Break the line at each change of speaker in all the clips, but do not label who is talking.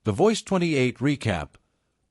The Voice 28 Recap,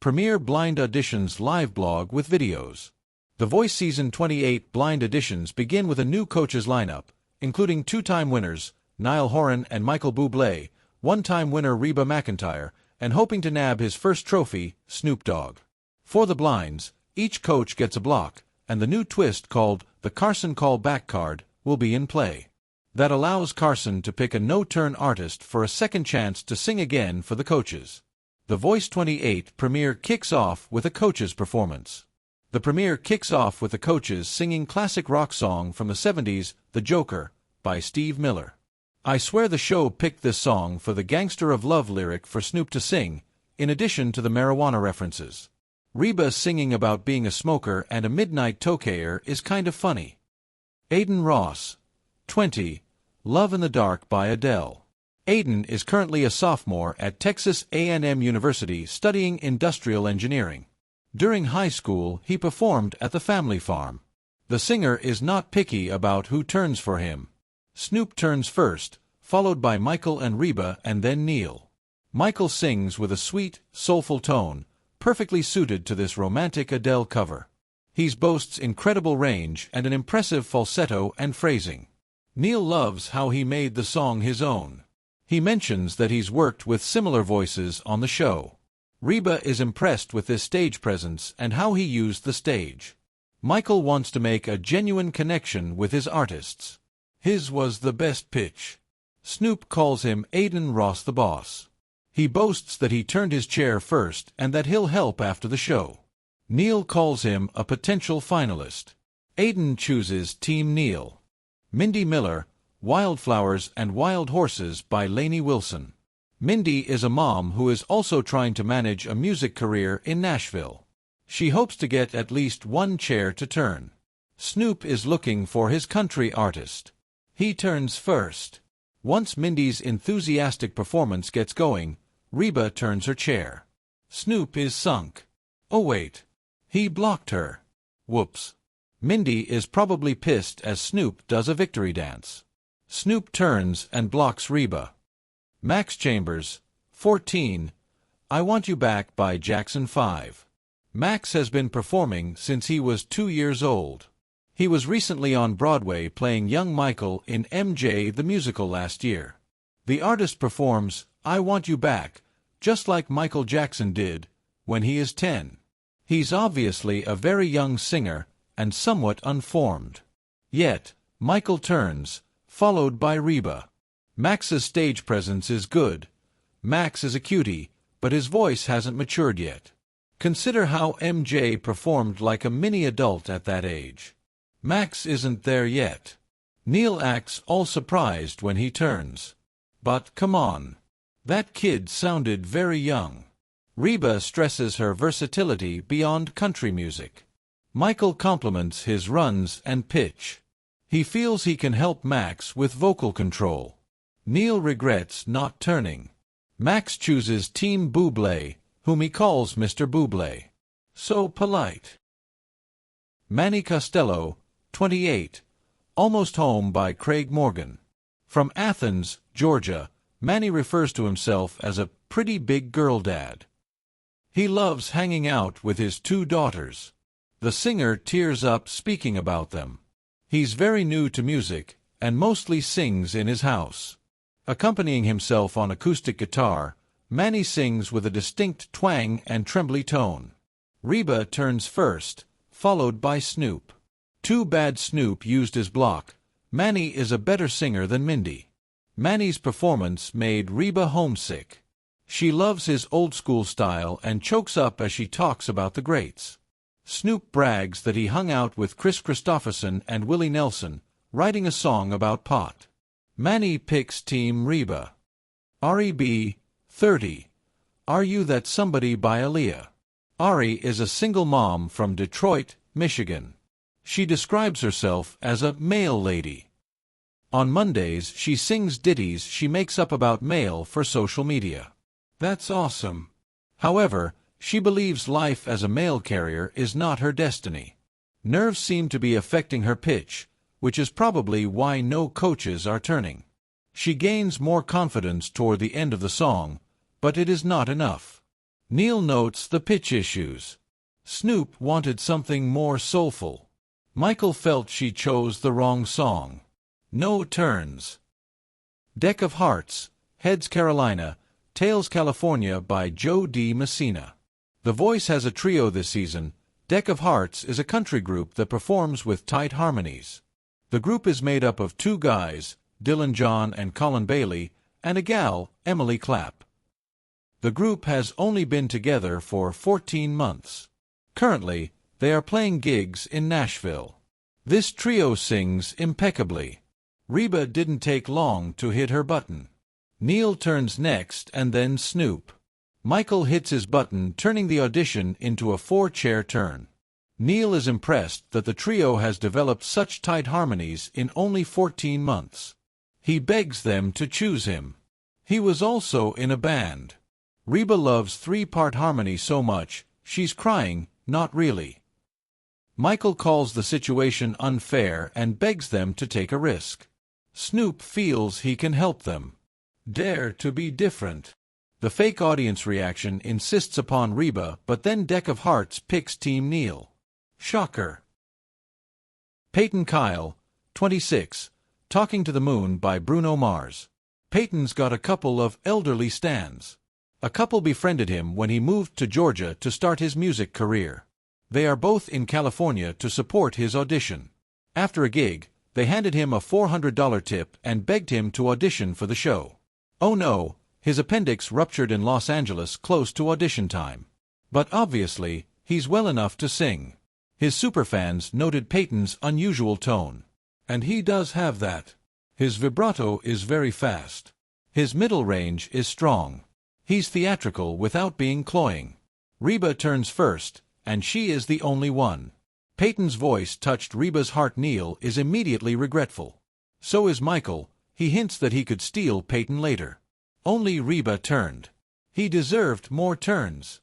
Premiere Blind Auditions live blog with videos. The Voice Season 28 Blind Auditions begin with a new coaches lineup, including two-time winners, Niall Horan and Michael Buble, one-time winner Reba McEntire, and hoping to nab his first trophy, Snoop Dogg. For the blinds, each coach gets a block, and the new twist called the Carson Callback card will be in play. That allows Carson to pick a no-turn artist for a second chance to sing again for the coaches. The Voice 28 premiere kicks off with a coach's performance. The premiere kicks off with the coaches singing classic rock song from the 70s, The Joker, by Steve Miller. I swear the show picked this song for the Gangster of Love lyric for Snoop to sing, in addition to the marijuana references. Reba singing about being a smoker and a midnight tokayer is kind of funny. Aiden Ross, 20, Love in the Dark by Adele. Aiden is currently a sophomore at Texas A&M University studying industrial engineering. During high school, he performed at the family farm. The singer is not picky about who turns for him. Snoop turns first, followed by Michael and Reba and then Niall. Michael sings with a sweet, soulful tone, perfectly suited to this romantic Adele cover. He boasts incredible range and an impressive falsetto and phrasing. Niall loves how he made the song his own. He mentions that he's worked with similar voices on the show. Reba is impressed with this stage presence and how he used the stage. Michael wants to make a genuine connection with his artists. His was the best pitch. Snoop calls him Aiden Ross the boss. He boasts that he turned his chair first and that he'll help after the show. Niall calls him a potential finalist. Aiden chooses Team Niall. Mindy Miller, Wildflowers and Wild Horses by Lainey Wilson. Mindy is a mom who is also trying to manage a music career in Nashville. She hopes to get at least one chair to turn. Snoop is looking for his country artist. He turns first. Once Mindy's enthusiastic performance gets going, Reba turns her chair. Snoop is sunk. Oh wait. He blocked her. Whoops. Mindy is probably pissed as Snoop does a victory dance. Snoop turns and blocks Reba. Max Chambers, 14, I Want You Back by Jackson 5. Max has been performing since he was 2 years old. He was recently on Broadway playing young Michael in MJ the Musical last year. The artist performs I Want You Back, just like Michael Jackson did, when he is 10. He's obviously a very young singer and somewhat unformed. Yet, Michael turns, followed by Reba. Max's stage presence is good. Max is a cutie, but his voice hasn't matured yet. Consider how MJ performed like a mini-adult at that age. Max isn't there yet. Niall acts all surprised when he turns. But come on. That kid sounded very young. Reba stresses her versatility beyond country music. Michael compliments his runs and pitch. He feels he can help Max with vocal control. Niall regrets not turning. Max chooses Team Buble, whom he calls Mr. Buble. So polite. Manny Costello, 28, Almost Home by Craig Morgan. From Athens, Georgia, Manny refers to himself as a pretty big girl dad. He loves hanging out with his 2 daughters. The singer tears up speaking about them. He's very new to music and mostly sings in his house. Accompanying himself on acoustic guitar, Manny sings with a distinct twang and trembly tone. Reba turns first, followed by Snoop. Too bad Snoop used his block. Manny is a better singer than Mindy. Manny's performance made Reba homesick. She loves his old-school style and chokes up as she talks about the greats. Snoop brags that he hung out with Chris Christopherson and Willie Nelson, writing a song about pot. Manny picks Team Reba. Reb, 30, Are You That Somebody by Aaliyah. Ari is a single mom from Detroit, Michigan. She describes herself as a mail lady. On Mondays, she sings ditties she makes up about mail for social media. That's awesome. However, she believes life as a mail carrier is not her destiny. Nerves seem to be affecting her pitch, which is probably why no coaches are turning. She gains more confidence toward the end of the song, but it is not enough. Niall notes the pitch issues. Snoop wanted something more soulful. Michael felt she chose the wrong song. No turns. Deck of Hearts, Heads Carolina, Tails California by Joe D. Messina. The Voice has a trio this season. Deck of Hearts is a country group that performs with tight harmonies. The group is made up of two guys, Dylan John and Colin Bailey, and a gal, Emily Clapp. The group has only been together for 14 months. Currently, they are playing gigs in Nashville. This trio sings impeccably. Reba didn't take long to hit her button. Niall turns next and then Snoop. Michael hits his button, turning the audition into a 4-chair turn. Niall is impressed that the trio has developed such tight harmonies in only 14 months. He begs them to choose him. He was also in a band. Reba loves 3-part harmony so much, she's crying, not really. Michael calls the situation unfair and begs them to take a risk. Snoop feels he can help them. Dare to be different. The fake audience reaction insists upon Reba, but then Deck of Hearts picks Team Niall. Shocker. Peyton Kyle, 26, Talking to the Moon by Bruno Mars. Peyton's got a couple of elderly stans. A couple befriended him when he moved to Georgia to start his music career. They are both in California to support his audition. After a gig, they handed him a $400 tip and begged him to audition for the show. Oh no, his appendix ruptured in Los Angeles close to audition time. But obviously, he's well enough to sing. His superfans noted Peyton's unusual tone. And he does have that. His vibrato is very fast. His middle range is strong. He's theatrical without being cloying. Reba turns first, and she is the only one. Peyton's voice touched Reba's heart. Niall is immediately regretful. So is Michael. He hints that he could steal Peyton later. Only Reba turned. He deserved more turns.